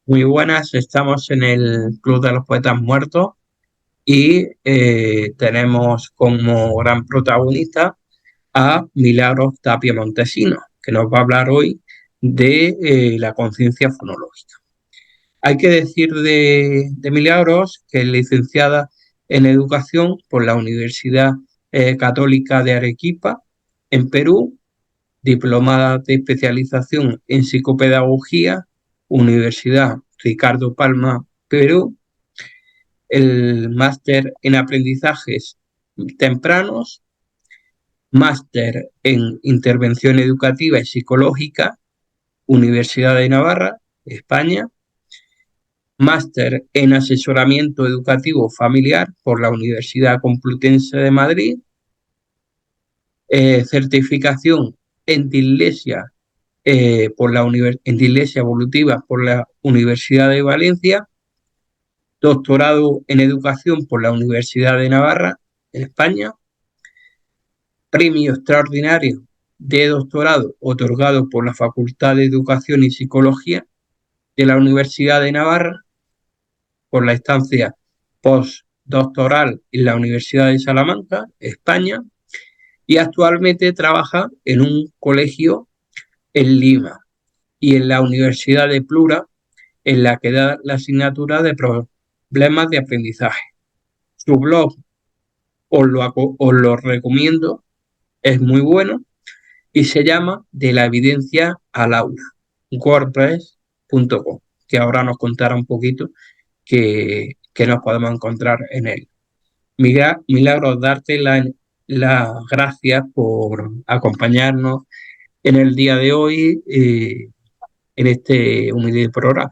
Muy buenas, estamos en el Club de los Poetas Muertos y tenemos como gran protagonista a Milagros Tapia Montesinos, que nos va a hablar hoy de la conciencia fonológica. Hay que decir de Milagros que es licenciada en Educación por la Universidad Católica de Arequipa, en Perú, diplomada de especialización en psicopedagogía, Universidad Ricardo Palma, Perú, el máster en aprendizajes tempranos, máster en intervención educativa y psicológica, Universidad de Navarra, España, máster en asesoramiento educativo familiar por la Universidad Complutense de Madrid, certificación en dislexia en dislexia evolutiva por la Universidad de Valencia, doctorado en educación por la Universidad de Navarra, en España, premio extraordinario de doctorado otorgado por la Facultad de Educación y Psicología de la Universidad de Navarra por la estancia postdoctoral en la Universidad de Salamanca, España, y actualmente trabaja en un colegio en Lima y en la Universidad de Plura, en la que da la asignatura de problemas de aprendizaje. Su blog os lo recomiendo, es muy bueno y se llama De la evidencia al aula, wordpress.com, que ahora nos contará un poquito que nos podemos encontrar en él. Milagros, darte las gracias por acompañarnos en el día de hoy en este humilde programa.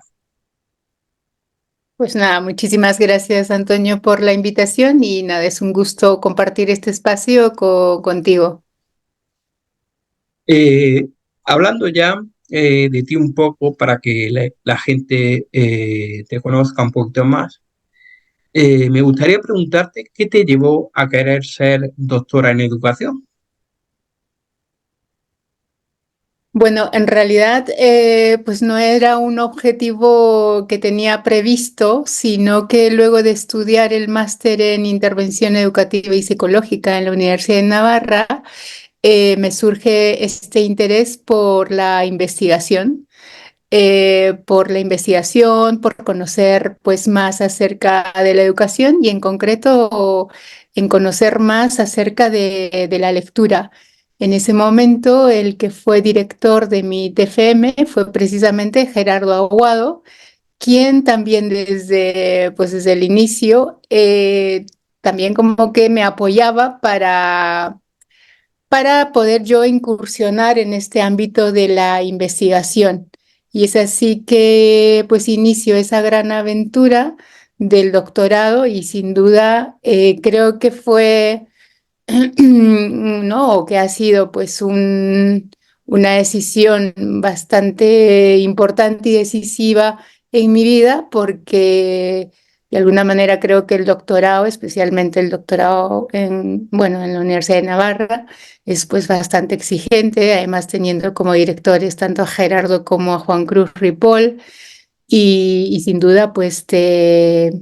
Pues nada, muchísimas gracias Antonio por la invitación y nada, es un gusto compartir este espacio contigo. Eh, Hablando ya de ti un poco para que la gente te conozca un poquito más, me gustaría preguntarte qué te llevó a querer ser doctora en educación. Bueno, en realidad pues no era un objetivo que tenía previsto, sino que luego de estudiar el máster en intervención educativa y psicológica en la Universidad de Navarra, me surge este interés por la investigación, por conocer pues más acerca de la educación y en concreto en conocer más acerca de la lectura. En ese momento, el que fue director de mi TFM fue precisamente Gerardo Aguado, quien también desde el inicio también como que me apoyaba para poder yo incursionar en este ámbito de la investigación. Y es así que pues inicio esa gran aventura del doctorado y sin duda creo que fue, ¿no? Que ha sido pues una decisión bastante importante y decisiva en mi vida porque de alguna manera creo que el doctorado, especialmente el doctorado bueno, en la Universidad de Navarra, es pues bastante exigente, además teniendo como directores tanto a Gerardo como a Juan Cruz Ripoll y sin duda pues te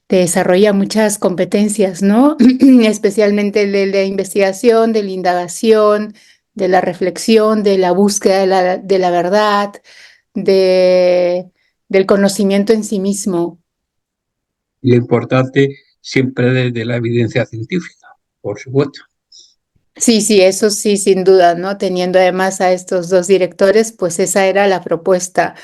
desarrolla muchas competencias, ¿no? Especialmente de la investigación, de la indagación, de la reflexión, de la búsqueda de la verdad, de, del conocimiento en sí mismo. Y lo importante siempre desde la evidencia científica, por supuesto. Sí, sí, eso sí, sin duda, ¿no? Teniendo además a estos dos directores, pues esa era la propuesta.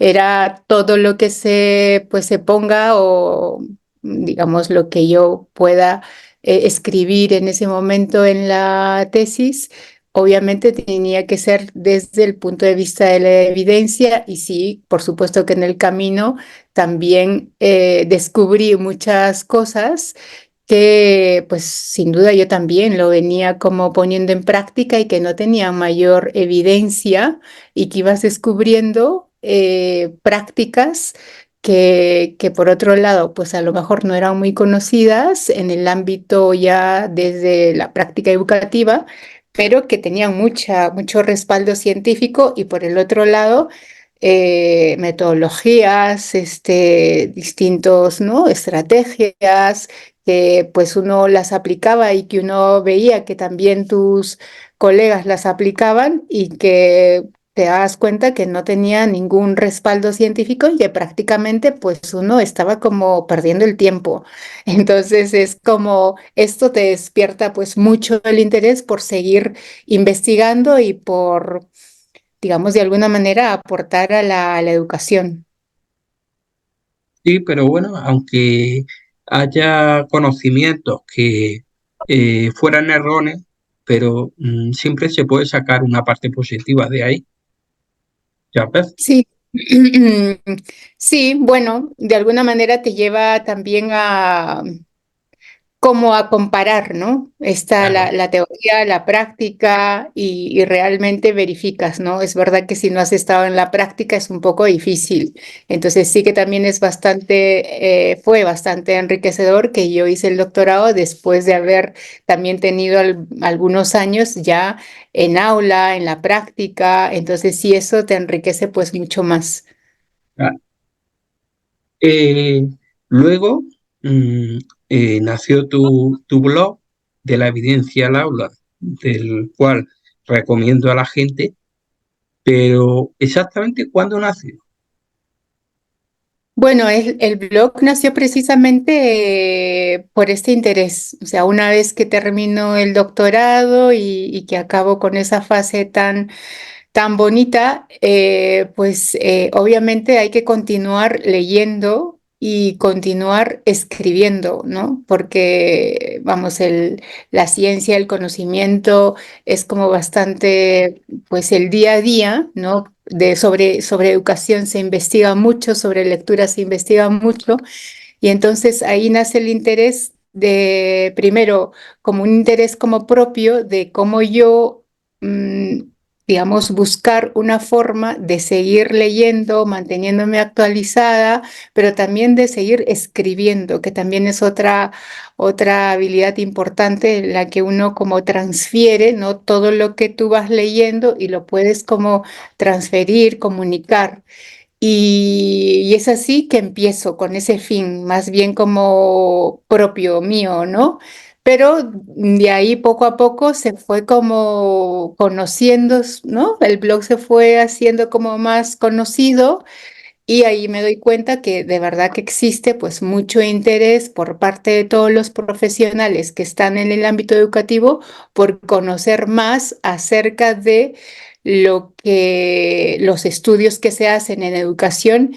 Era todo lo que pues se ponga o, digamos, lo que yo pueda escribir en ese momento en la tesis. Obviamente tenía que ser desde el punto de vista de la evidencia y sí, por supuesto que en el camino también descubrí muchas cosas que pues sin duda yo también lo venía como poniendo en práctica y que no tenía mayor evidencia y que ibas descubriendo prácticas que por otro lado pues a lo mejor no eran muy conocidas en el ámbito ya desde la práctica educativa, pero que tenían mucho respaldo científico y por el otro lado metodologías, distintos, ¿no? Estrategias que pues uno las aplicaba y que uno veía que también tus colegas las aplicaban y que te das cuenta que no tenía ningún respaldo científico y que prácticamente pues uno estaba como perdiendo el tiempo. Entonces es como esto te despierta pues mucho el interés por seguir investigando y por, digamos, de alguna manera aportar a la educación. Sí, pero bueno, aunque haya conocimientos que fueran erróneos, pero siempre se puede sacar una parte positiva de ahí, ¿ya ves? Sí, sí, bueno, de alguna manera te lleva también a como a comparar, ¿no? Está Claro. la teoría, la práctica y realmente verificas, ¿no? Es verdad que si no has estado en la práctica es un poco difícil. Entonces sí que también es bastante, fue bastante enriquecedor que yo hice el doctorado después de haber también tenido algunos años ya en aula, en la práctica. Entonces sí, eso te enriquece pues mucho más. Ah, eh, luego mm, nació tu blog de la evidencia al aula, del cual recomiendo a la gente, pero exactamente cuándo nació. Bueno, el blog nació precisamente por este interés. O sea, una vez que termino el doctorado y que acabo con esa fase tan bonita, pues obviamente hay que continuar leyendo y continuar escribiendo, ¿no? Porque, vamos, la ciencia, el conocimiento es como bastante, pues el día a día, ¿no? Sobre educación se investiga mucho, sobre lectura se investiga mucho, y entonces ahí nace el interés de, primero, como un interés como propio de cómo yo, mm, digamos, buscar una forma de seguir leyendo, manteniéndome actualizada, pero también de seguir escribiendo, que también es otra habilidad importante en la que uno como transfiere, ¿no? Todo lo que tú vas leyendo y lo puedes como transferir, comunicar. Y es así que empiezo con ese fin, más bien como propio mío, ¿no? Pero de ahí poco a poco se fue como conociendo, ¿no? El blog se fue haciendo como más conocido y ahí me doy cuenta que de verdad que existe pues mucho interés por parte de todos los profesionales que están en el ámbito educativo por conocer más acerca de lo que los estudios que se hacen en educación,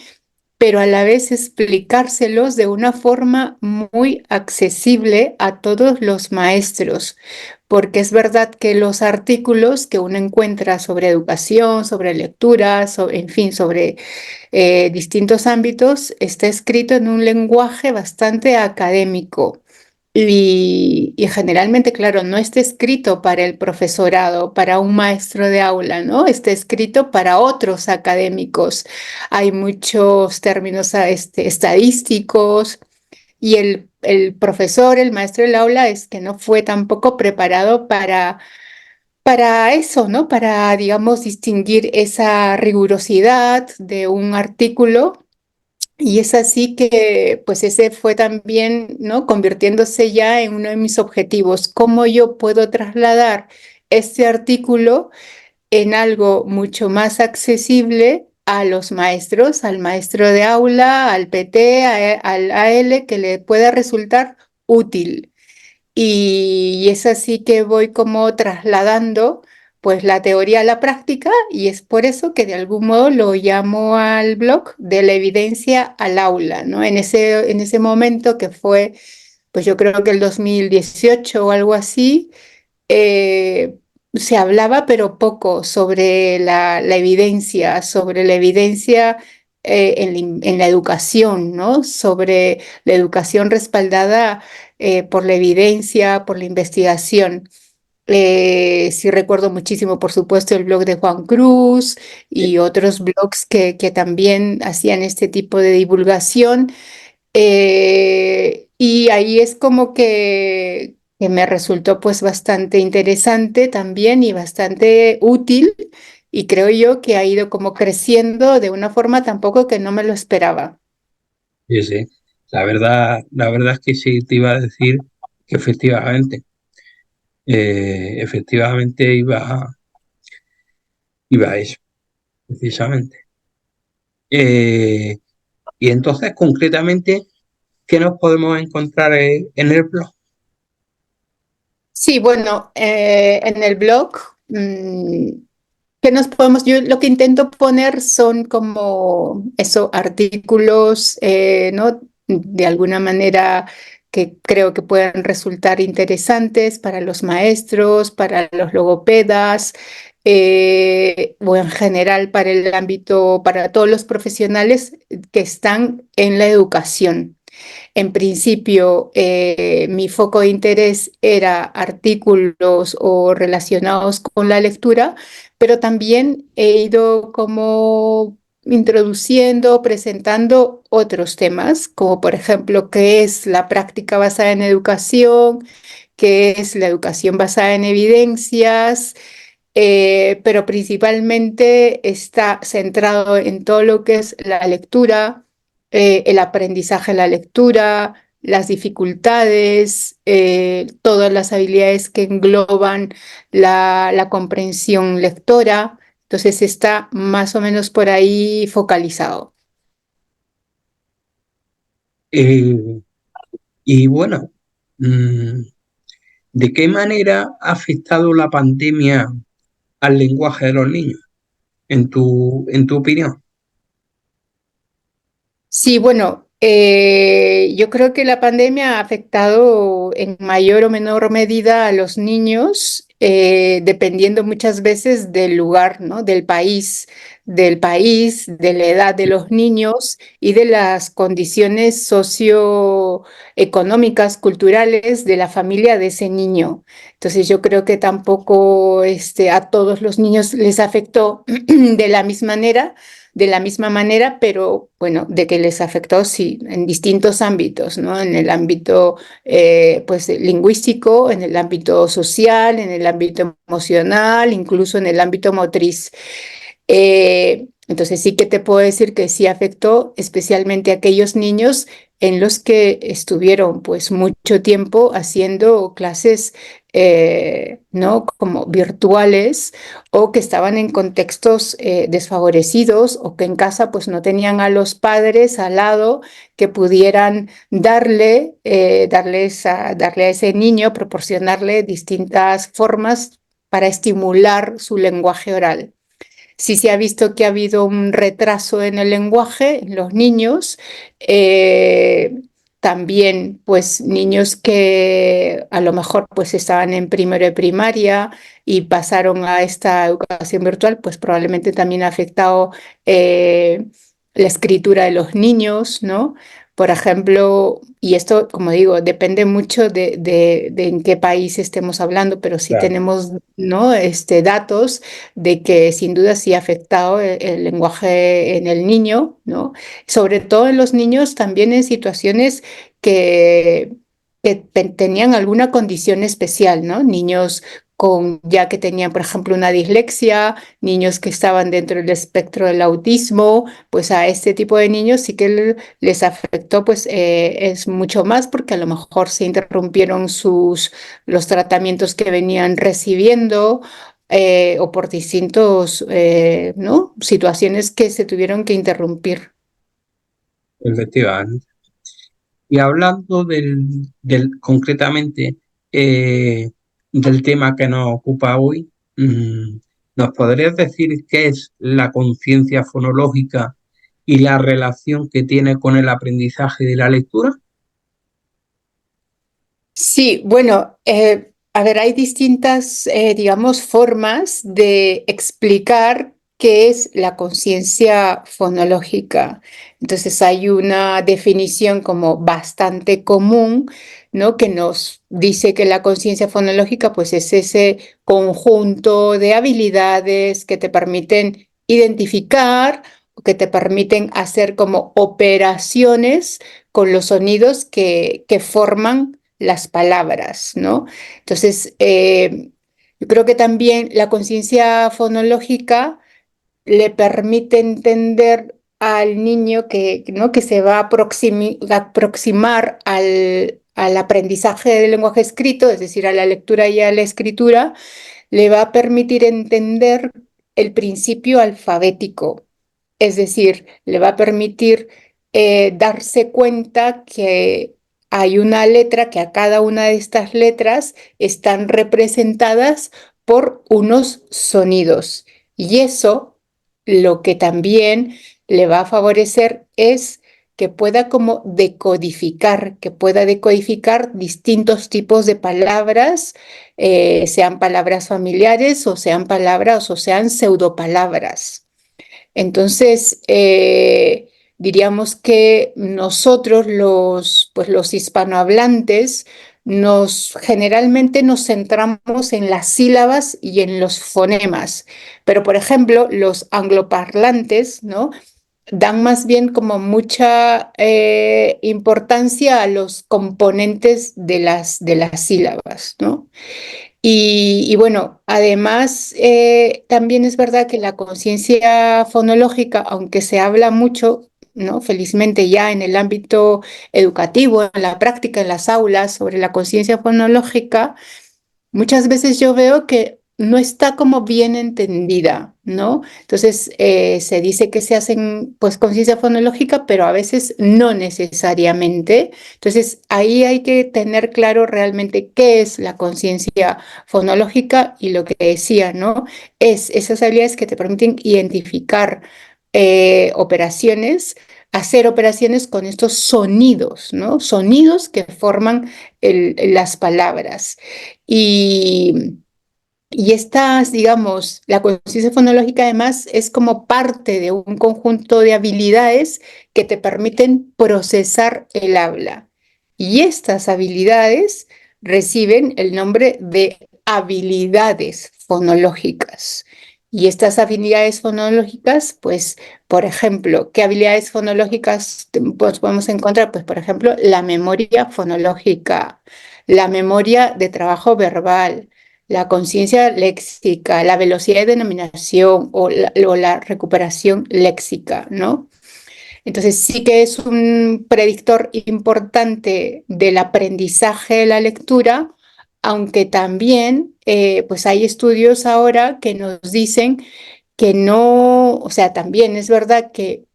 pero a la vez explicárselos de una forma muy accesible a todos los maestros, porque es verdad que los artículos que uno encuentra sobre educación, sobre lectura, en fin, sobre distintos ámbitos, está escrito en un lenguaje bastante académico. Y generalmente, claro, no está escrito para el profesorado, para un maestro de aula, ¿no? Está escrito para otros académicos. Hay muchos términos estadísticos y el profesor, el maestro del aula, es que no fue tampoco preparado para eso, ¿no? Para, digamos, distinguir esa rigurosidad de un artículo. Y es así que, pues ese fue también, ¿no? Convirtiéndose ya en uno de mis objetivos. ¿Cómo yo puedo trasladar este artículo en algo mucho más accesible a los maestros, al maestro de aula, al PT, al AL, que le pueda resultar útil? Y es así que voy como trasladando pues la teoría a la práctica y es por eso que de algún modo lo llamo al blog de la evidencia al aula, ¿no? En ese momento que fue, pues yo creo que el 2018 o algo así, se hablaba pero poco sobre la evidencia en la educación, ¿no? Sobre la educación respaldada por la evidencia, por la investigación. Sí recuerdo muchísimo, por supuesto, el blog de Juan Cruz y otros blogs que también hacían este tipo de divulgación. Y ahí es como que me resultó pues bastante interesante también y bastante útil y creo yo que ha ido como creciendo de una forma tampoco que no me lo esperaba. Sí, sí. La verdad es que sí te iba a decir que efectivamente iba a eso, precisamente. Eh, y entonces, concretamente, ¿qué nos podemos encontrar en el blog? Sí, bueno, en el blog, ¿qué nos podemos? Yo lo que intento poner son como eso, artículos, ¿no? De alguna manera que creo que puedan resultar interesantes para los maestros, para los logopedas, o en general para el ámbito, para todos los profesionales que están en la educación. En principio, mi foco de interés era artículos o relacionados con la lectura, pero también he ido como introduciendo, presentando otros temas, como por ejemplo, qué es la práctica basada en educación, qué es la educación basada en evidencias, pero principalmente está centrado en todo lo que es la lectura, el aprendizaje de la lectura, las dificultades, todas las habilidades que engloban la comprensión lectora. Entonces está más o menos por ahí focalizado. Eh, y bueno, mm, ¿de qué manera ha afectado la pandemia al lenguaje de los niños, en tu opinión? Sí, bueno, yo creo que la pandemia ha afectado en mayor o menor medida a los niños, dependiendo muchas veces del lugar, ¿no? Del país, de la edad de los niños y de las condiciones socioeconómicas, culturales de la familia de ese niño. Entonces, yo creo que tampoco a todos los niños les afectó de la misma manera, pero bueno, de que les afectó, sí, en distintos ámbitos, ¿no? En el ámbito pues, lingüístico, en el ámbito social, en el ámbito emocional, incluso en el ámbito motriz. Entonces sí que te puedo decir que sí afectó especialmente a aquellos niños en los que estuvieron pues mucho tiempo haciendo clases no como virtuales o que estaban en contextos desfavorecidos o que en casa pues no tenían a los padres al lado que pudieran darle a ese niño, proporcionarle distintas formas para estimular su lenguaje oral. Sí se ha visto que ha habido un retraso en el lenguaje en los niños. También, pues, niños que a lo mejor pues estaban en primero de primaria y pasaron a esta educación virtual, pues probablemente también ha afectado la escritura de los niños, ¿no? Por ejemplo, y esto, como digo, depende mucho de en qué país estemos hablando, pero sí Claro. tenemos, ¿no? Datos de que sin duda sí ha afectado el lenguaje en el niño, ¿no? Sobre todo en los niños también en situaciones que, que tenían alguna condición especial, ¿no? Niños con ya que tenían, por ejemplo, una dislexia, niños que estaban dentro del espectro del autismo, pues a este tipo de niños sí que les afectó, pues es mucho más porque a lo mejor se interrumpieron los tratamientos que venían recibiendo o por distintos, ¿no? Situaciones que se tuvieron que interrumpir. Efectivamente. Y hablando concretamente eh, del tema que nos ocupa hoy, ¿nos podrías decir qué es la conciencia fonológica y la relación que tiene con el aprendizaje de la lectura? Sí, bueno, a ver, hay distintas, digamos, formas de explicar qué es la conciencia fonológica. Entonces, hay una definición como bastante común, ¿no? Que nos dice que la conciencia fonológica, pues, es ese conjunto de habilidades que te permiten identificar, o que te permiten hacer como operaciones con los sonidos que forman las palabras, ¿no? Entonces, Yo creo que también la conciencia fonológica le permite entender al niño que, ¿no? que se va a aproximar al aprendizaje del lenguaje escrito, es decir, a la lectura y a la escritura, le va a permitir entender el principio alfabético, es decir, le va a permitir darse cuenta que hay una letra, que a cada una de estas letras están representadas por unos sonidos. Y eso lo que también le va a favorecer es que pueda como decodificar, que pueda decodificar distintos tipos de palabras, sean palabras familiares o sean palabras o sean pseudopalabras. Entonces, diríamos que nosotros pues los hispanohablantes generalmente nos centramos en las sílabas y en los fonemas, pero por ejemplo, los angloparlantes, ¿no? Dan más bien como mucha importancia a los componentes de las sílabas, ¿no? Y bueno, además, también es verdad que la conciencia fonológica, aunque se habla mucho, ¿no? Felizmente ya en el ámbito educativo, en la práctica, en las aulas, sobre la conciencia fonológica, muchas veces yo veo que no está como bien entendida, ¿no? Entonces, se dice que se hacen pues conciencia fonológica, pero a veces no necesariamente. Entonces, ahí hay que tener claro realmente qué es la conciencia fonológica y lo que decía, ¿no? Es esas habilidades que te permiten identificar operaciones, hacer operaciones con estos sonidos, ¿no? Sonidos que forman las palabras. Y, y estas, digamos, la conciencia fonológica además es como parte de un conjunto de habilidades que te permiten procesar el habla. Y estas habilidades reciben el nombre de habilidades fonológicas. Y estas habilidades fonológicas, pues, por ejemplo, ¿qué habilidades fonológicas pues, podemos encontrar? Pues, por ejemplo, la memoria fonológica, la memoria de trabajo verbal, la conciencia léxica, la velocidad de denominación o la recuperación léxica, ¿no? Entonces sí que es un predictor importante del aprendizaje de la lectura, aunque también pues hay estudios ahora que nos dicen que no, o sea, también es verdad que,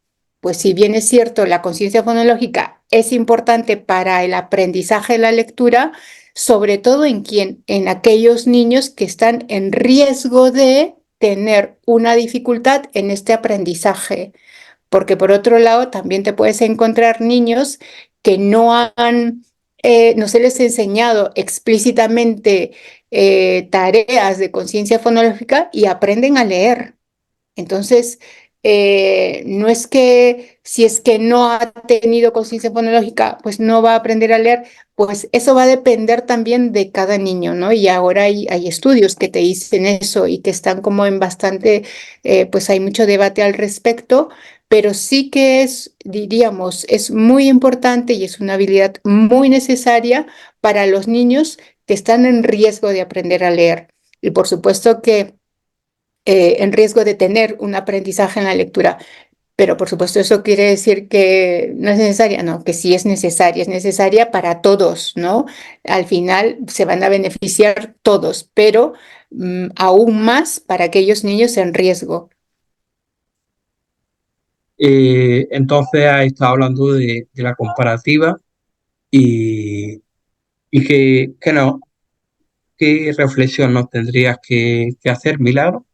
pues si bien es cierto, la conciencia fonológica es importante para el aprendizaje de la lectura, sobre todo en aquellos niños que están en riesgo de tener una dificultad en este aprendizaje. Porque por otro lado, también te puedes encontrar niños que no se les ha enseñado explícitamente tareas de conciencia fonológica y aprenden a leer. Entonces, no es que si es que no ha tenido conciencia fonológica, pues no va a aprender a leer, pues eso va a depender también de cada niño, ¿no? Y ahora hay estudios que te dicen eso y que están como en bastante, pues hay mucho debate al respecto, pero sí que es, diríamos, es muy importante y es una habilidad muy necesaria para los niños que están en riesgo de aprender a leer. Y por supuesto que en riesgo de tener un aprendizaje en la lectura. Pero por supuesto eso quiere decir que no es necesaria, no, que sí es necesaria para todos, ¿no? Al final se van a beneficiar todos, pero aún más para aquellos niños en riesgo. Entonces, ha estado hablando de la comparativa y, y no, qué reflexión nos tendrías que hacer, Milagro.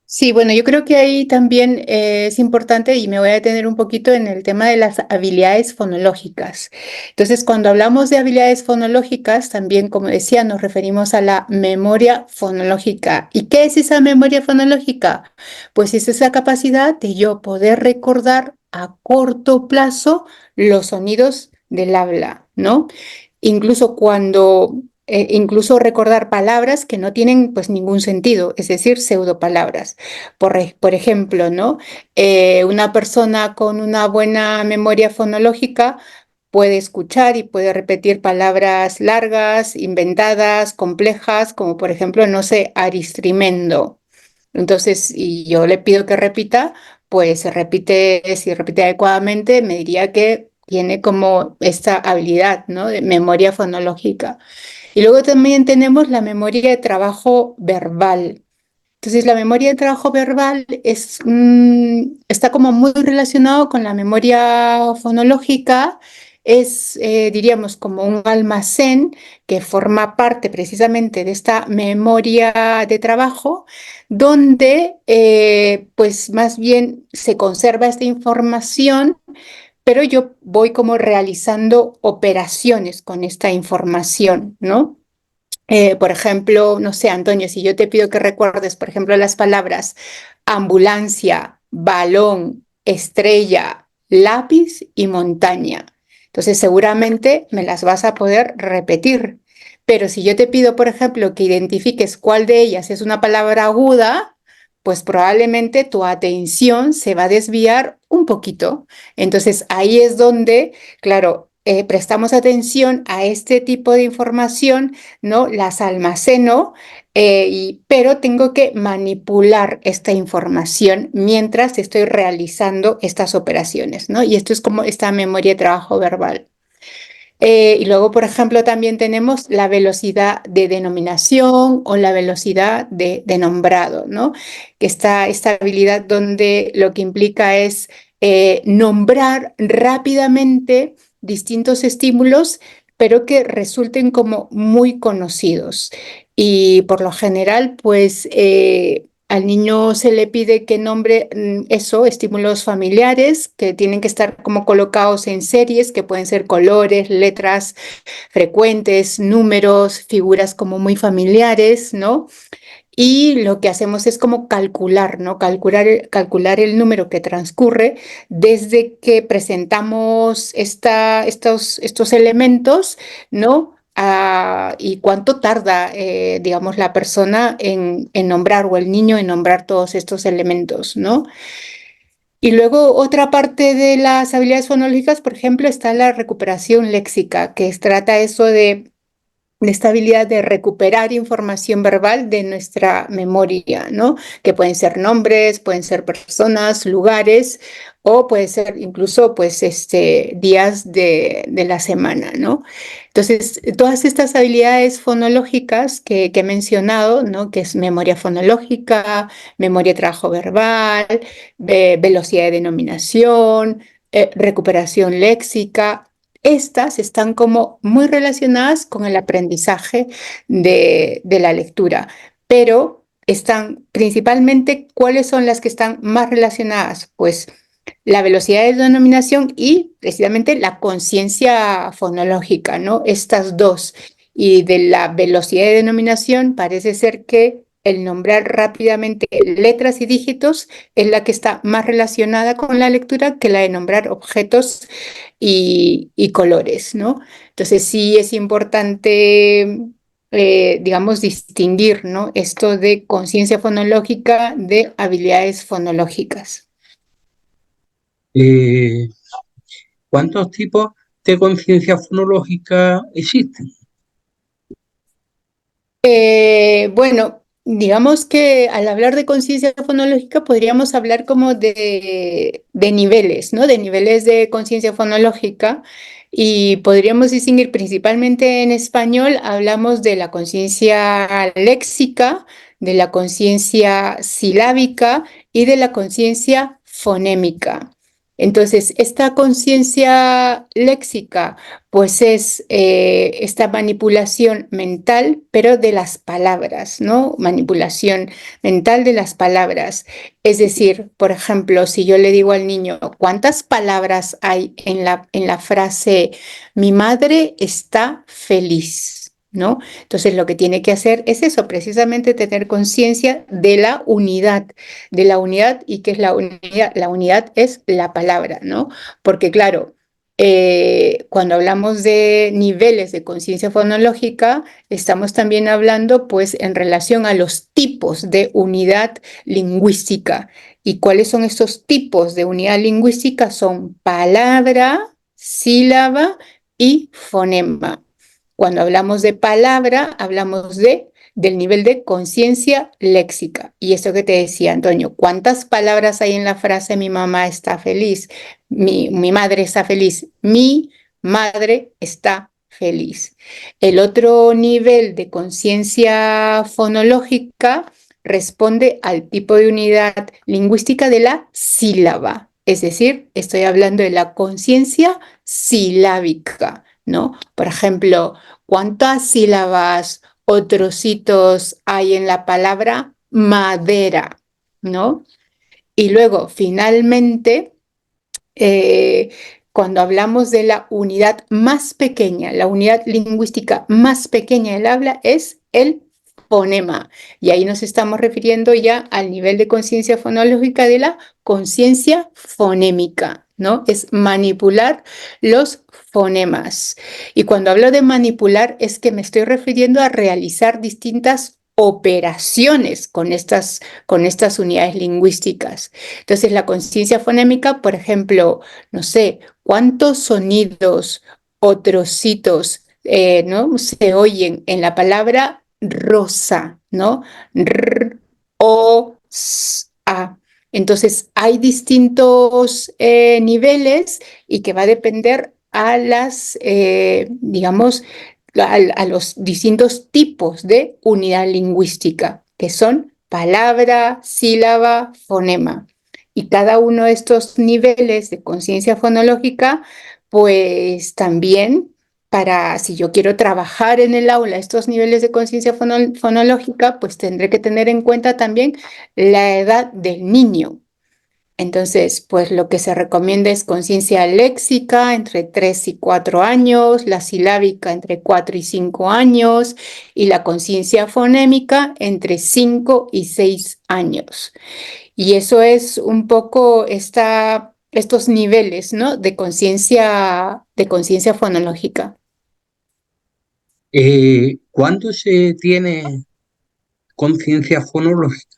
Sí, bueno, yo creo que ahí también es importante y me voy a detener un poquito en el tema de las habilidades fonológicas. Entonces, cuando hablamos de habilidades fonológicas, también, como decía, nos referimos a la memoria fonológica. ¿Y qué es esa memoria fonológica? Pues es esa capacidad de yo poder recordar a corto plazo los sonidos del habla, ¿no? Incluso recordar palabras que no tienen pues ningún sentido, es decir, pseudopalabras. Por ejemplo, ¿no? Una persona con una buena memoria fonológica puede escuchar y puede repetir palabras largas, inventadas, complejas, como por ejemplo, no sé, aristrimendo. Entonces, y yo le pido que repita, pues se repite, si repite adecuadamente, me diría que tiene como esta habilidad, ¿no? De memoria fonológica. Y luego también tenemos la memoria de trabajo verbal. Entonces, la memoria de trabajo verbal está como muy relacionado con la memoria fonológica. Es, diríamos, como un almacén que forma parte precisamente de esta memoria de trabajo, donde pues más bien se conserva esta información, pero yo voy como realizando operaciones con esta información, ¿no? Por ejemplo, no sé, Antonio, si yo te pido que recuerdes, por ejemplo, las palabras ambulancia, balón, estrella, lápiz y montaña. Entonces, seguramente me las vas a poder repetir. Pero si yo te pido, por ejemplo, que identifiques cuál de ellas es una palabra aguda, pues probablemente tu atención se va a desviar un poquito. Entonces, ahí es donde, claro, prestamos atención a este tipo de información, ¿no? Las almaceno, pero tengo que manipular esta información mientras estoy realizando estas operaciones, ¿no? Y esto es como esta memoria de trabajo verbal. Y luego, por ejemplo, también tenemos la velocidad de denominación o la velocidad de nombrado, ¿no? Que está esta habilidad donde lo que implica es nombrar rápidamente distintos estímulos, pero que resulten como muy conocidos. Y por lo general, pues al niño se le pide que nombre eso, estímulos familiares que tienen que estar como colocados en series, que pueden ser colores, letras frecuentes, números, figuras como muy familiares, ¿no? Y lo que hacemos es como calcular, ¿no? Calcular el número que transcurre desde que presentamos estos elementos, ¿no? Y cuánto tarda, digamos, la persona en nombrar o el niño en nombrar todos estos elementos, ¿no? Y luego otra parte de las habilidades fonológicas, por ejemplo, está la recuperación léxica, que trata eso de esta habilidad de recuperar información verbal de nuestra memoria, ¿no? Que pueden ser nombres, pueden ser personas, lugares, o puede ser incluso, pues, días de la semana, ¿no? Entonces, todas estas habilidades fonológicas que he mencionado, ¿no? Que es memoria fonológica, memoria de trabajo verbal, velocidad de denominación, recuperación léxica, estas están como muy relacionadas con el aprendizaje de la lectura, pero están principalmente, ¿cuáles son las que están más relacionadas? Pues la velocidad de denominación y precisamente la conciencia fonológica, ¿no? Estas dos. Y de la velocidad de denominación parece ser que el nombrar rápidamente letras y dígitos es la que está más relacionada con la lectura que la de nombrar objetos y colores, ¿no? Entonces sí es importante, digamos, distinguir, ¿no? Esto de conciencia fonológica de habilidades fonológicas. Eh, ¿Cuántos tipos de conciencia fonológica existen? Bueno, digamos que al hablar de conciencia fonológica podríamos hablar como de niveles, ¿no? De niveles de conciencia fonológica y podríamos distinguir principalmente en español, hablamos de la conciencia léxica, de la conciencia silábica y de la conciencia fonémica. Entonces, esta conciencia léxica pues es esta manipulación mental, pero de las palabras, ¿no? Manipulación mental de las palabras. Es decir, por ejemplo, si yo le digo al niño, ¿cuántas palabras hay en la frase, mi madre está feliz? ¿No? Entonces lo que tiene que hacer es eso, precisamente tener conciencia de la unidad y qué es la unidad es la palabra, ¿no? Porque claro, cuando hablamos de niveles de conciencia fonológica, estamos también hablando pues en relación a los tipos de unidad lingüística. ¿Y cuáles son estos tipos de unidad lingüística? Son palabra, sílaba y fonema. Cuando hablamos de palabra, hablamos del nivel de conciencia léxica. Y eso que te decía, Antonio, ¿cuántas palabras hay en la frase mi mamá está feliz? Mi madre está feliz. Mi madre está feliz. El otro nivel de conciencia fonológica responde al tipo de unidad lingüística de la sílaba. Es decir, estoy hablando de la conciencia silábica, ¿no? Por ejemplo, ¿cuántas sílabas o trocitos hay en la palabra madera? ¿No? Y luego, finalmente, eh, cuando hablamos de la unidad más pequeña, la unidad lingüística más pequeña del habla es el fonema. Y ahí nos estamos refiriendo ya al nivel de conciencia fonológica de la conciencia fonémica, ¿no? Es manipular los fonemas. Y cuando hablo de manipular es que me estoy refiriendo a realizar distintas operaciones con estas unidades lingüísticas. Entonces, la conciencia fonémica, por ejemplo, no sé, cuántos sonidos o trocitos ¿no? se oyen en la palabra rosa, ¿no? R, o, s, a. Entonces, hay distintos niveles y que va a depender a digamos, a los distintos tipos de unidad lingüística, que son palabra, sílaba, fonema. Y cada uno de estos niveles de conciencia fonológica, pues también para, si yo quiero trabajar en el aula estos niveles de conciencia fonológica, pues tendré que tener en cuenta también la edad del niño. Entonces, pues lo que se recomienda es conciencia léxica entre 3 y 4 años, la silábica entre 4 y 5 años y la conciencia fonémica entre 5 y 6 años. Y eso es un poco estos niveles, ¿no? De conciencia fonológica. ¿Cuándo se tiene conciencia fonológica?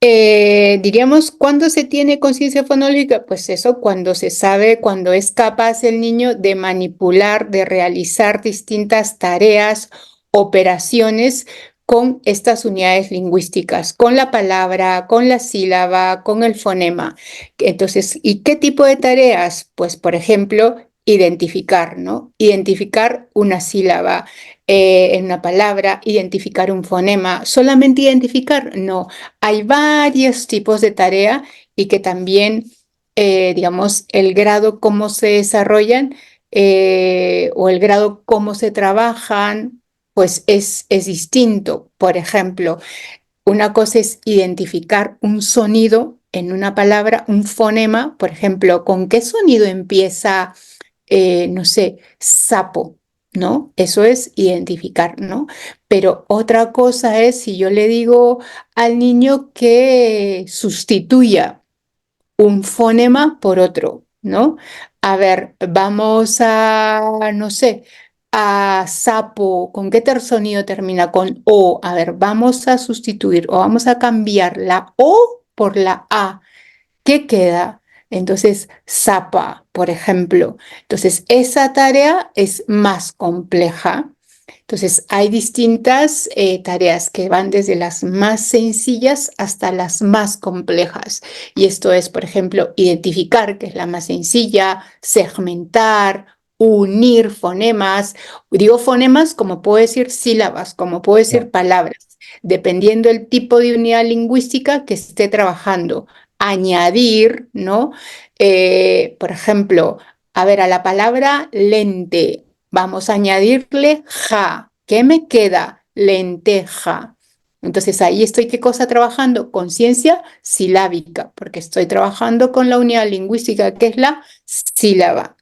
Diríamos, ¿cuándo se tiene conciencia fonológica? Pues eso, cuando se sabe, cuando es capaz el niño de manipular, de realizar distintas tareas, operaciones con estas unidades lingüísticas, con la palabra, con la sílaba, con el fonema. Entonces, ¿y qué tipo de tareas? Pues, por ejemplo, identificar, ¿no? Identificar una sílaba en una palabra, identificar un fonema, solamente identificar, no. Hay varios tipos de tarea y que también, digamos, el grado cómo se desarrollan o el grado cómo se trabajan, pues es distinto. Por ejemplo, una cosa es identificar un sonido en una palabra, un fonema, por ejemplo, ¿con qué sonido empieza, no sé, sapo? ¿No? Eso es identificar, ¿no? Pero otra cosa es si yo le digo al niño que sustituya un fonema por otro, ¿no? A ver, vamos a, no sé, a sapo, ¿con qué sonido termina? Con O. A ver, vamos a sustituir o vamos a cambiar la O por la A. ¿Qué queda? Entonces, zapa, por ejemplo. Entonces, esa tarea es más compleja. Entonces, hay distintas tareas que van desde las más sencillas hasta las más complejas. Y esto es, por ejemplo, identificar, que es la más sencilla, segmentar, unir fonemas. Digo fonemas como puedo decir sílabas, como puedo Ya. decir palabras, dependiendo del tipo de unidad lingüística que esté trabajando. Añadir, ¿no? Por ejemplo, a ver, a la palabra lente. Vamos a añadirle ja. ¿Qué me queda? Lenteja. Entonces ahí estoy, ¿qué cosa trabajando? Conciencia silábica, porque estoy trabajando con la unidad lingüística que es la sílaba.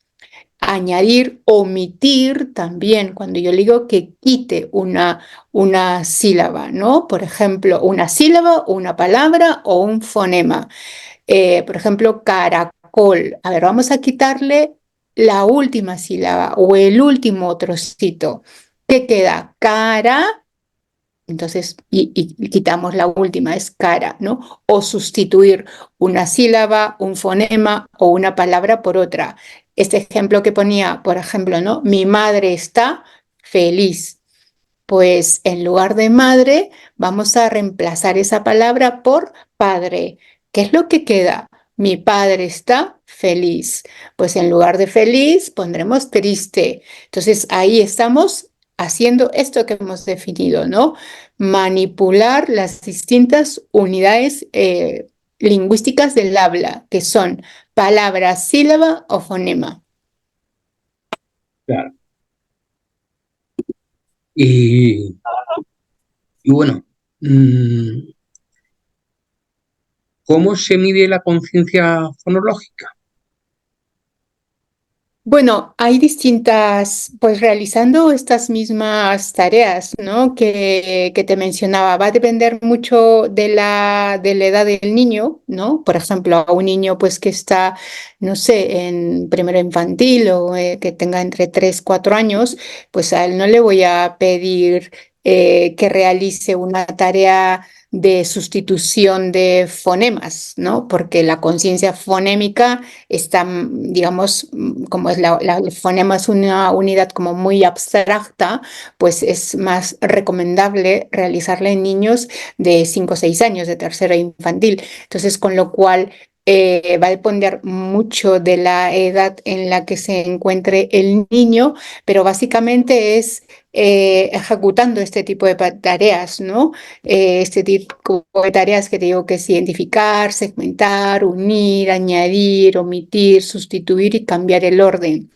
Añadir, omitir también, cuando yo le digo que quite una sílaba, ¿no? Por ejemplo, una sílaba, una palabra o un fonema. Por ejemplo, caracol. A ver, vamos a quitarle la última sílaba o el último trocito. ¿Qué queda? Cara, Entonces, y quitamos la última, es cara, ¿no? O sustituir una sílaba, un fonema o una palabra por otra. Este ejemplo que ponía, por ejemplo, ¿no? Mi madre está feliz. Pues en lugar de madre, vamos a reemplazar esa palabra por padre. ¿Qué es lo que queda? Mi padre está feliz. Pues en lugar de feliz, pondremos triste. Entonces ahí estamos haciendo esto que hemos definido, ¿no? Manipular las distintas unidades lingüísticas del habla, que son palabra, sílaba o fonema. Claro. Y, y bueno, mm, ¿cómo se mide la conciencia fonológica? Bueno, hay distintas, pues realizando estas mismas tareas, ¿no? Que te mencionaba, va a depender mucho de la edad del niño, ¿no? Por ejemplo, a un niño pues que está, no sé, en primero infantil o que tenga entre 3 4 años, pues a él no le voy a pedir que realice una tarea de sustitución de fonemas, ¿no? Porque la conciencia fonémica está, digamos, como es el fonema es una unidad como muy abstracta, pues es más recomendable realizarla en niños de 5 o 6 años, de tercera infantil. Entonces, con lo cual va a depender mucho de la edad en la que se encuentre el niño, pero básicamente es ejecutando este tipo de tareas, ¿no? Este tipo de tareas que te digo que es identificar, segmentar, unir, añadir, omitir, sustituir y cambiar el orden.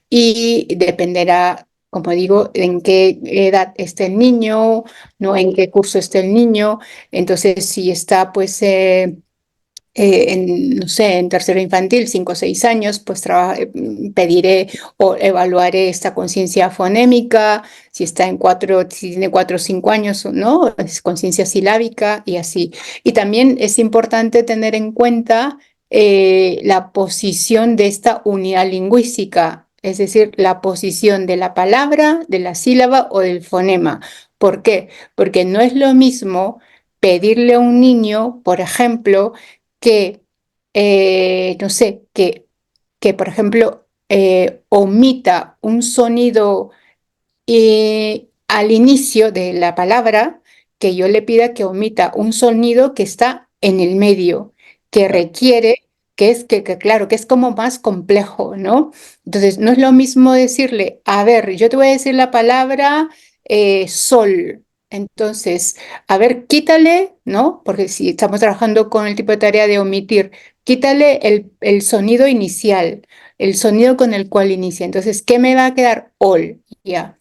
Y dependerá, como digo, en qué edad esté el niño, ¿no? En qué curso esté el niño. Entonces, si está pues no sé, en tercero infantil, 5 o 6 años, pues pediré o evaluaré esta conciencia fonémica, si está en 4, si tiene 4 o 5 años, ¿no? Es conciencia silábica y así. Y también es importante tener en cuenta la posición de esta unidad lingüística, es decir, la posición de la palabra, de la sílaba o del fonema. ¿Por qué? Porque no es lo mismo pedirle a un niño, por ejemplo, que, no sé, por ejemplo, omita un sonido al inicio de la palabra, que yo le pida que omita un sonido que está en el medio, que Claro, requiere, claro, que es como más complejo, ¿no? Entonces, no es lo mismo decirle, a ver, yo te voy a decir la palabra sol. Entonces, a ver, quítale, ¿no? Porque si estamos trabajando con el tipo de tarea de omitir, quítale el sonido inicial, el sonido con el cual inicia. Entonces, ¿qué me va a quedar? Ol, ya.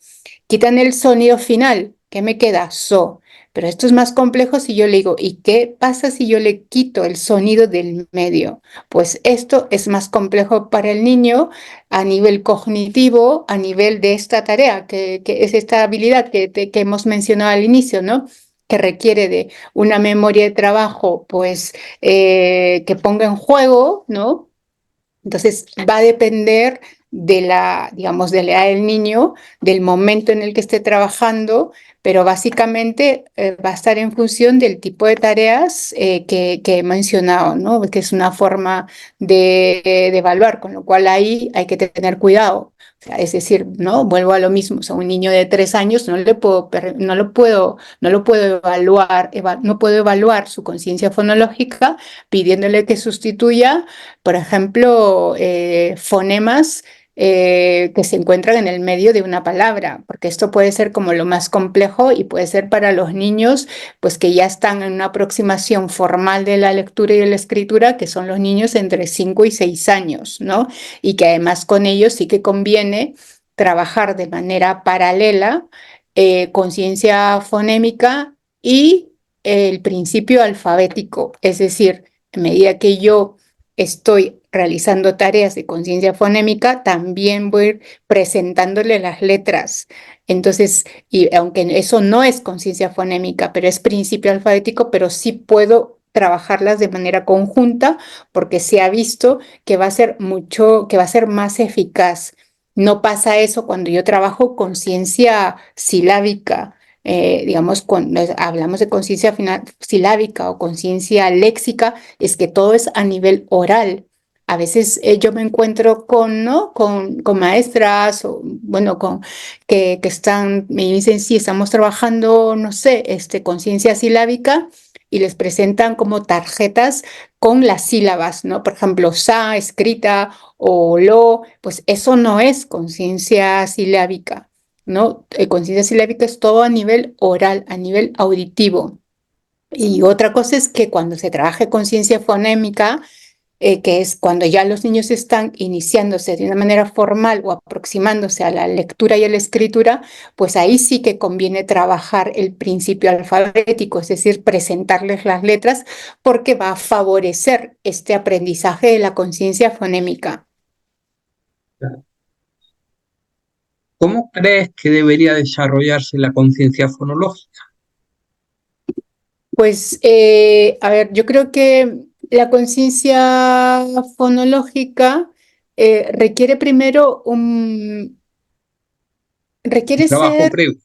Quitan el sonido final, ¿qué me queda? So. Pero esto es más complejo si yo le digo, ¿y qué pasa si yo le quito el sonido del medio? Pues esto es más complejo para el niño a nivel cognitivo, a nivel de esta tarea, que es esta habilidad que hemos mencionado al inicio, ¿no? Que requiere de una memoria de trabajo, pues que ponga en juego, ¿no? Entonces va a depender de la, digamos, de la edad del niño, del momento en el que esté trabajando, pero básicamente va a estar en función del tipo de tareas que he mencionado, ¿no? Que es una forma de evaluar, con lo cual ahí hay que tener cuidado. O sea, es decir, ¿no? Vuelvo a lo mismo. O sea, un niño de 3 años no lo puedo evaluar, no puedo evaluar su conciencia fonológica pidiéndole que sustituya, por ejemplo, fonemas que se encuentran en el medio de una palabra, porque esto puede ser como lo más complejo y puede ser para los niños, pues que ya están en una aproximación formal de la lectura y de la escritura, que son los niños entre 5 y 6 años, ¿no? Y que además con ellos sí que conviene trabajar de manera paralela conciencia fonémica y el principio alfabético, es decir, a medida que yo estoy realizando tareas de conciencia fonémica, también voy a ir presentándole las letras. Entonces, y aunque eso no es conciencia fonémica, pero es principio alfabético, pero sí puedo trabajarlas de manera conjunta porque se ha visto que va a ser mucho, que va a ser más eficaz. No pasa eso cuando yo trabajo conciencia silábica. digamos, cuando hablamos de conciencia silábica o conciencia léxica, es que todo es a nivel oral. A veces yo me encuentro con, ¿no? con maestras o, bueno, que están, me dicen, sí, estamos trabajando, no sé, conciencia silábica y les presentan como tarjetas con las sílabas, ¿no? Por ejemplo, sa escrita o lo, pues eso no es conciencia silábica, ¿no? Conciencia silábica es todo a nivel oral, a nivel auditivo. Y otra cosa es que cuando se trabaje conciencia fonémica, que es cuando ya los niños están iniciándose de una manera formal o aproximándose a la lectura y a la escritura, pues ahí sí que conviene trabajar el principio alfabético, es decir, presentarles las letras, porque va a favorecer este aprendizaje de la conciencia fonémica. ¿Cómo crees que debería desarrollarse la conciencia fonológica? Pues, a ver, yo creo que la conciencia fonológica requiere primero Un requiere trabajo ser. previo.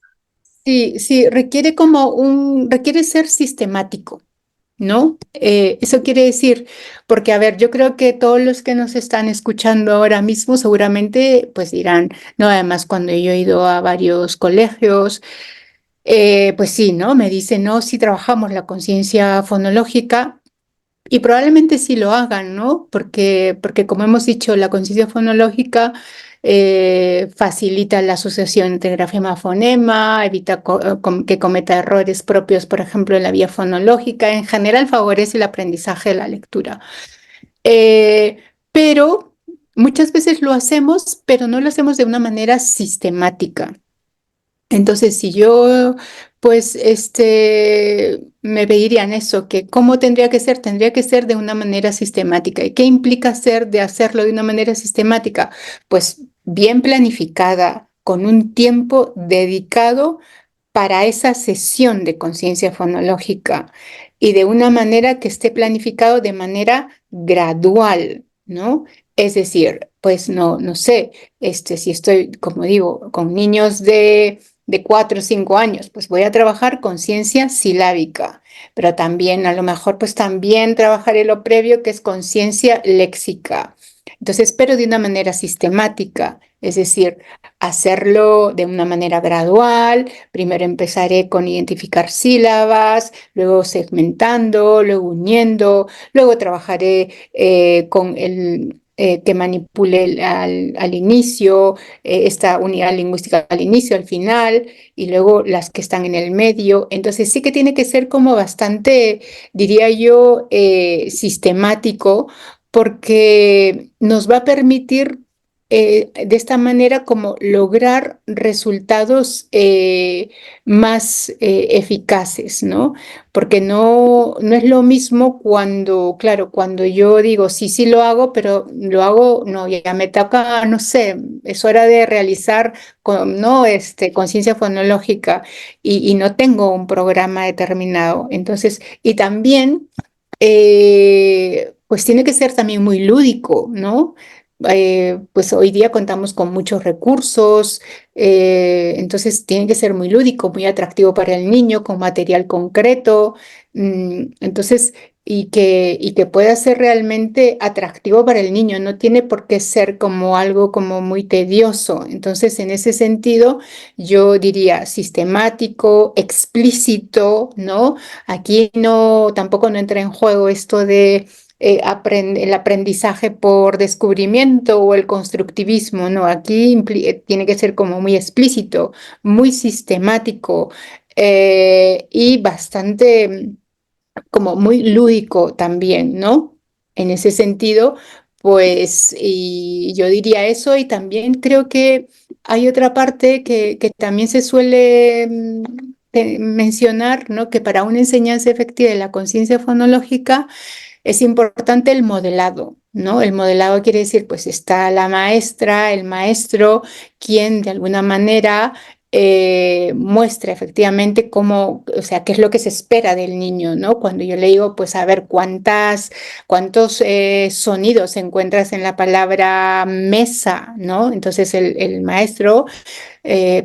Sí, sí, requiere ser sistemático, ¿no? Eso quiere decir, porque a ver, yo creo que todos los que nos están escuchando ahora mismo seguramente pues dirán, no, además cuando yo he ido a varios colegios, pues sí, ¿no? Me dicen, no, sí trabajamos la conciencia fonológica. Y probablemente sí lo hagan, ¿no? Porque como hemos dicho, la conciencia fonológica facilita la asociación entre grafema-fonema, evita que cometa errores propios, por ejemplo, en la vía fonológica. En general favorece el aprendizaje de la lectura. Eh, pero muchas veces lo hacemos, pero no lo hacemos de una manera sistemática. Entonces, si yo, pues, me pedirían eso, que cómo tendría que ser de una manera sistemática. ¿Y qué implica hacerlo de una manera sistemática? Pues bien planificada, con un tiempo dedicado para esa sesión de conciencia fonológica y de una manera que esté planificado de manera gradual, ¿no? Es decir, pues no sé, si estoy, como digo, con niños de 4 o 5 años, pues voy a trabajar conciencia silábica, pero también a lo mejor pues también trabajaré lo previo que es conciencia léxica. Entonces, pero de una manera sistemática, es decir, hacerlo de una manera gradual. Primero empezaré con identificar sílabas, luego segmentando, luego uniendo, luego trabajaré con el que manipule al inicio, esta unidad lingüística al inicio, al final, y luego las que están en el medio. Entonces sí que tiene que ser como bastante, diría yo, sistemático, porque nos va a permitir de esta manera como lograr resultados más eficaces, ¿no? Porque no es lo mismo cuando, claro, cuando yo digo, sí, sí lo hago, pero lo hago, no, ya me toca, no sé, es hora de realizar, ¿no? Conciencia fonológica y no tengo un programa determinado. Entonces, y también, pues tiene que ser también muy lúdico, ¿no? Pues hoy día contamos con muchos recursos, entonces tiene que ser muy lúdico, muy atractivo para el niño, con material concreto, entonces, y que pueda ser realmente atractivo para el niño, no tiene por qué ser como algo como muy tedioso. Entonces, en ese sentido, yo diría sistemático, explícito, ¿no? Aquí tampoco no entra en juego esto de el aprendizaje por descubrimiento o el constructivismo, no, aquí tiene que ser como muy explícito, muy sistemático y bastante como muy lúdico también, ¿no? En ese sentido, pues, y yo diría eso y también creo que hay otra parte que también se suele mencionar, ¿no? Que para una enseñanza efectiva de la conciencia fonológica, es importante el modelado, ¿no? El modelado quiere decir, pues está la maestra, el maestro, quien de alguna manera muestra efectivamente cómo, o sea, qué es lo que se espera del niño, ¿no? Cuando yo le digo, pues a ver, cuántos sonidos encuentras en la palabra mesa, ¿no? Entonces el maestro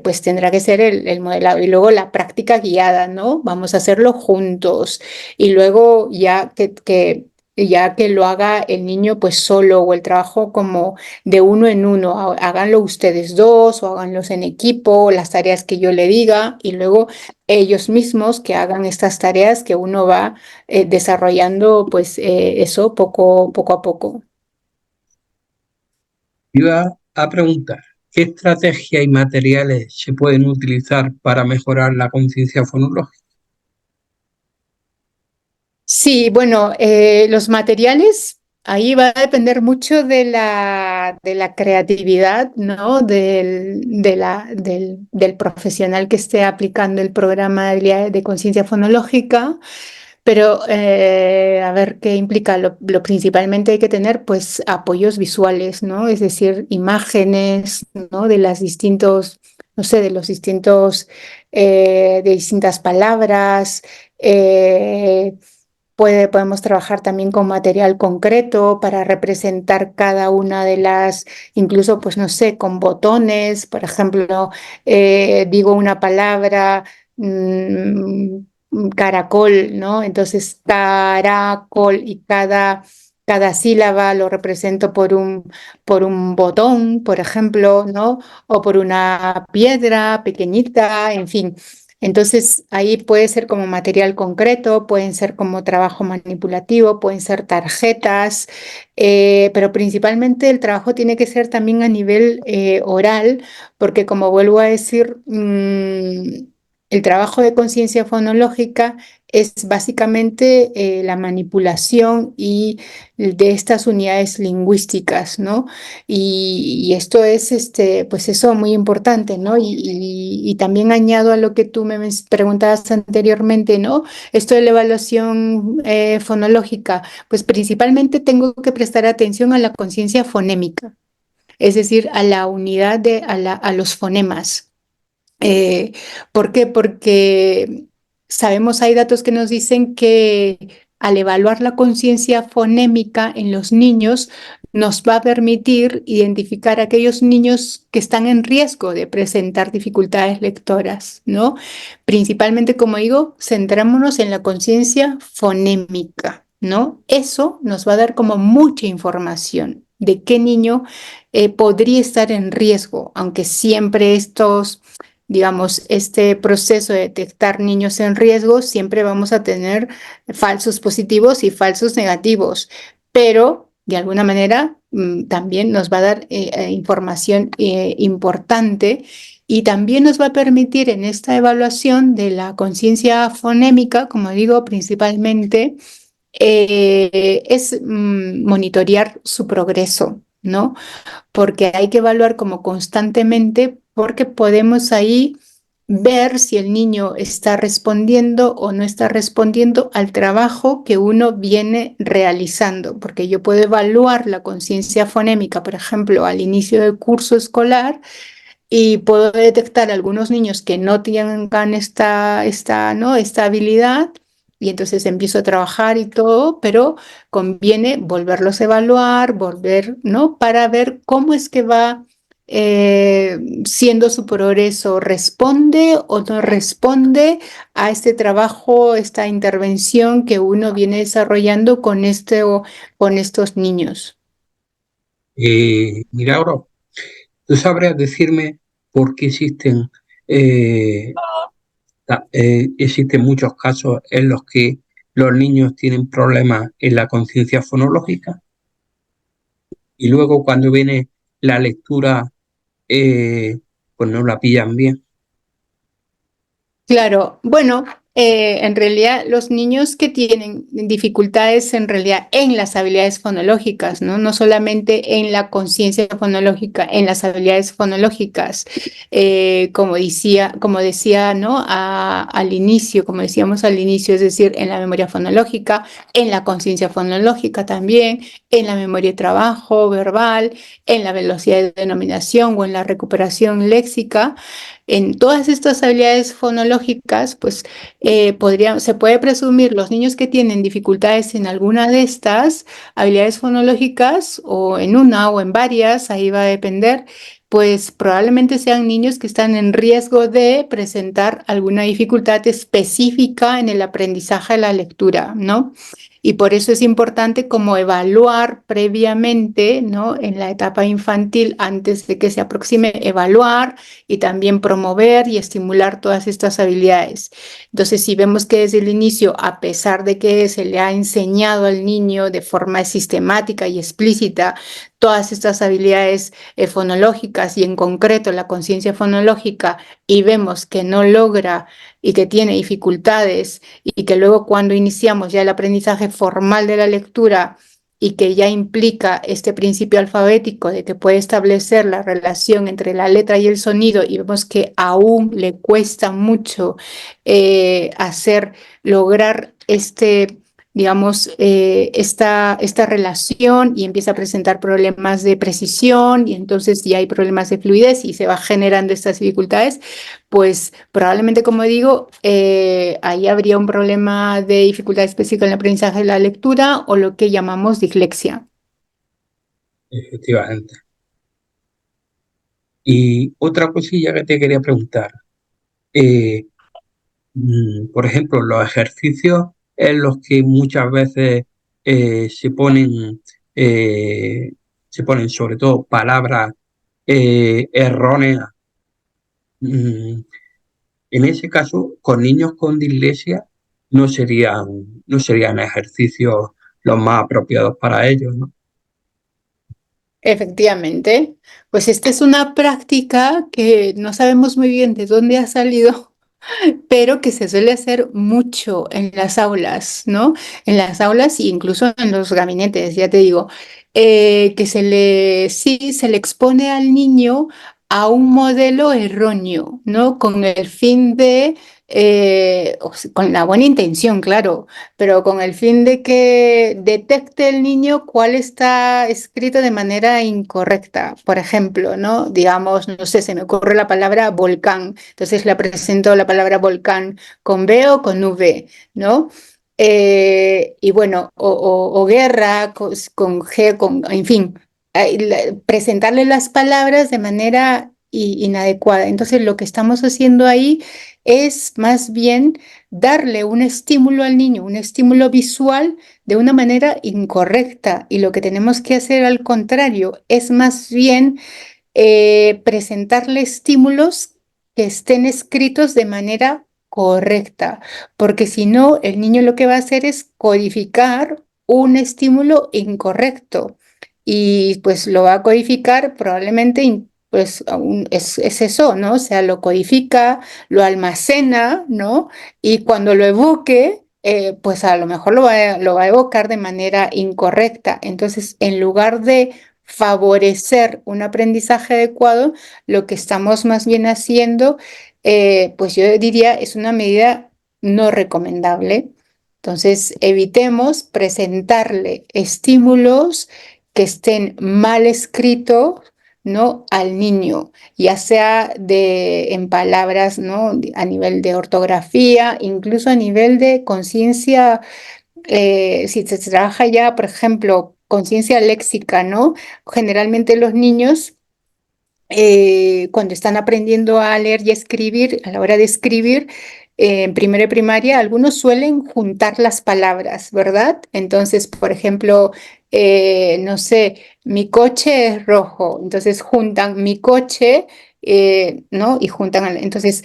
pues tendrá que ser el modelado. Y luego la práctica guiada, ¿no? Vamos a hacerlo juntos. Y luego ya que lo haga el niño pues solo o el trabajo como de uno en uno, háganlo ustedes dos o háganlos en equipo, las tareas que yo le diga y luego ellos mismos que hagan estas tareas que uno va desarrollando pues eso poco a poco. Iba a preguntar, ¿qué estrategias y materiales se pueden utilizar para mejorar la conciencia fonológica? Sí, bueno, los materiales, ahí va a depender mucho de la creatividad, ¿no? Del profesional que esté aplicando el programa de conciencia fonológica. Pero, a ver, ¿qué implica? Lo principalmente hay que tener, pues, apoyos visuales, ¿no? Es decir, imágenes, ¿no? De las distintos, no sé, de los distintos, de distintas palabras. eh, podemos trabajar también con material concreto para representar cada una de las, incluso, pues, no sé, con botones, por ejemplo, digo una palabra. mm, Caracol, ¿no? Entonces, caracol y cada sílaba lo represento por un botón, por ejemplo, ¿no? O por una piedra pequeñita, en fin. Entonces, ahí puede ser como material concreto, pueden ser como trabajo manipulativo, pueden ser tarjetas, pero principalmente el trabajo tiene que ser también a nivel oral, porque como vuelvo a decir, el trabajo de conciencia fonológica es básicamente la manipulación y de estas unidades lingüísticas, ¿no? Y esto es, pues eso muy importante, ¿no? Y también añado a lo que tú me preguntabas anteriormente, ¿no? Esto de la evaluación fonológica, pues principalmente tengo que prestar atención a la conciencia fonémica, es decir, a la unidad a los fonemas. Eh, ¿Por qué? Porque sabemos, hay datos que nos dicen que al evaluar la conciencia fonémica en los niños, nos va a permitir identificar aquellos niños que están en riesgo de presentar dificultades lectoras, ¿no? Principalmente, como digo, centrémonos en la conciencia fonémica, ¿no? Eso nos va a dar como mucha información de qué niño podría estar en riesgo, aunque siempre estos digamos, este proceso de detectar niños en riesgo, siempre vamos a tener falsos positivos y falsos negativos, pero de alguna manera también nos va a dar información importante y también nos va a permitir en esta evaluación de la conciencia fonémica, como digo, principalmente, es monitorear su progreso, ¿no? Porque hay que evaluar como constantemente, porque podemos ahí ver si el niño está respondiendo o no está respondiendo al trabajo que uno viene realizando, porque yo puedo evaluar la conciencia fonémica, por ejemplo, al inicio del curso escolar y puedo detectar algunos niños que no tengan ¿no? esta habilidad y entonces empiezo a trabajar y todo, pero conviene volverlos a evaluar, ¿no? Para ver cómo es que va siendo su progreso, responde o no responde a este trabajo, esta intervención que uno viene desarrollando con estos niños. Milagro, ¿tú sabrías decirme por qué eh, existen muchos casos en los que los niños tienen problemas en la conciencia fonológica y luego cuando viene la lectura, pues no la pillan bien? Claro, bueno, en realidad los niños que tienen dificultades en realidad en las habilidades fonológicas, ¿no? No solamente en la conciencia fonológica, en las habilidades fonológicas, como decía, ¿no? Al inicio, como decíamos al inicio, es decir, en la memoria fonológica, en la conciencia fonológica también, en la memoria de trabajo verbal, en la velocidad de denominación o en la recuperación léxica. En todas estas habilidades fonológicas, pues se puede presumir los niños que tienen dificultades en alguna de estas habilidades fonológicas o en una o en varias, ahí va a depender, pues probablemente sean niños que están en riesgo de presentar alguna dificultad específica en el aprendizaje de la lectura, ¿no? Y por eso es importante como evaluar previamente, ¿no? En la etapa infantil, antes de que se aproxime, evaluar y también promover y estimular todas estas habilidades. Entonces, si vemos que desde el inicio, a pesar de que se le ha enseñado al niño de forma sistemática y explícita todas estas habilidades fonológicas y en concreto la conciencia fonológica, y vemos que no logra y que tiene dificultades y que luego cuando iniciamos ya el aprendizaje formal de la lectura y que ya implica este principio alfabético de que puede establecer la relación entre la letra y el sonido y vemos que aún le cuesta mucho lograr digamos, esta relación y empieza a presentar problemas de precisión y entonces ya hay problemas de fluidez y se va generando estas dificultades, pues probablemente, como digo, ahí habría un problema de dificultad específica en el aprendizaje de la lectura o lo que llamamos dislexia. efectivamente. Y otra cosilla que te quería preguntar, eh, por ejemplo, los ejercicios en los que muchas veces eh, se ponen, eh, se ponen sobre todo palabras erróneas. mm, en ese caso, con niños con dislexia no serían ejercicios los más apropiados para ellos, ¿no? Efectivamente, pues esta es una práctica que no sabemos muy bien de dónde ha salido, pero que se suele hacer mucho en las aulas, ¿no? En las aulas e incluso en los gabinetes, ya te digo, que sí, se le expone al niño a un modelo erróneo, ¿no? Con el fin de, con la buena intención, claro, pero con el fin de que detecte el niño cuál está escrito de manera incorrecta. Por ejemplo, ¿no? Digamos, no sé, se me ocurre la palabra volcán. Entonces le presento la palabra volcán con B o con V, ¿no? Y bueno, o guerra con G, en fin, presentarle las palabras de manera inadecuada. Entonces lo que estamos haciendo ahí es más bien darle un estímulo al niño, un estímulo visual de una manera incorrecta. Y lo que tenemos que hacer al contrario es más bien presentarle estímulos que estén escritos de manera correcta, porque si no, el niño lo que va a hacer es codificar un estímulo incorrecto y pues lo va a codificar probablemente, pues es eso, ¿no? O sea, lo codifica, lo almacena, ¿no? Y cuando lo evoque, pues a lo mejor lo va a evocar de manera incorrecta. Entonces, en lugar de favorecer un aprendizaje adecuado, lo que estamos más bien haciendo, pues yo diría, es una medida no recomendable. Entonces, evitemos presentarle estímulos que estén mal escritos, ¿no? Al niño, ya sea en palabras, ¿no? A nivel de ortografía, incluso a nivel de conciencia, si se trabaja ya, por ejemplo, conciencia léxica, ¿no? Generalmente los niños cuando están aprendiendo a leer y a escribir, a la hora de escribir, en primero de primaria, algunos suelen juntar las palabras, ¿verdad? Entonces, por ejemplo, no sé, mi coche es rojo, entonces juntan mi coche, ¿no? Y juntan, entonces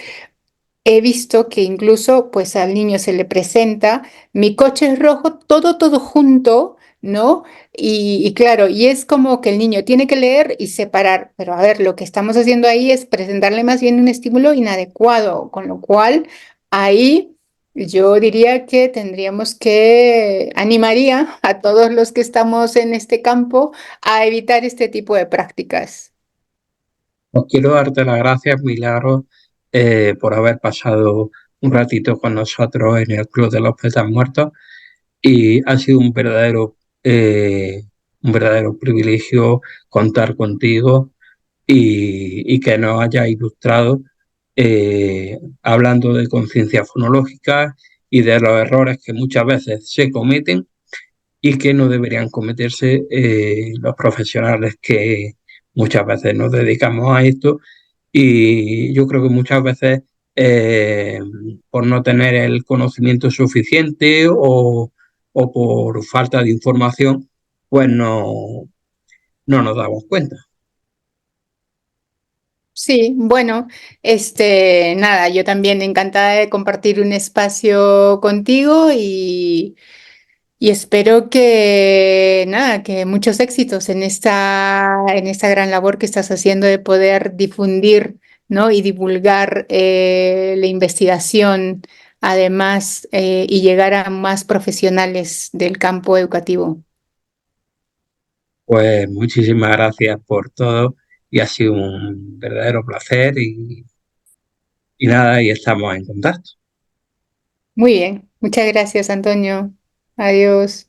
he visto que incluso pues al niño se le presenta mi coche es rojo, todo junto, ¿no? Y claro, y es como que el niño tiene que leer y separar, pero a ver, lo que estamos haciendo ahí es presentarle más bien un estímulo inadecuado, con lo cual ahí yo diría que tendríamos que animaría a todos los que estamos en este campo a evitar este tipo de prácticas. Pues quiero darte las gracias, Milagros, por haber pasado un ratito con nosotros en el Club de los Poetas Muertos y ha sido un verdadero privilegio contar contigo y que nos haya ilustrado hablando de conciencia fonológica y de los errores que muchas veces se cometen y que no deberían cometerse los profesionales que muchas veces nos dedicamos a esto. Y yo creo que muchas veces eh, por no tener el conocimiento suficiente o por falta de información, pues no nos damos cuenta. Sí, bueno, nada, yo también encantada de compartir un espacio contigo y espero que, nada, que muchos éxitos en esta gran labor que estás haciendo de poder difundir, ¿no? Y divulgar la investigación, además, y llegar a más profesionales del campo educativo. Pues muchísimas gracias por todo y ha sido un verdadero placer y nada, y estamos en contacto. Muy bien, muchas gracias, Antonio. Adiós.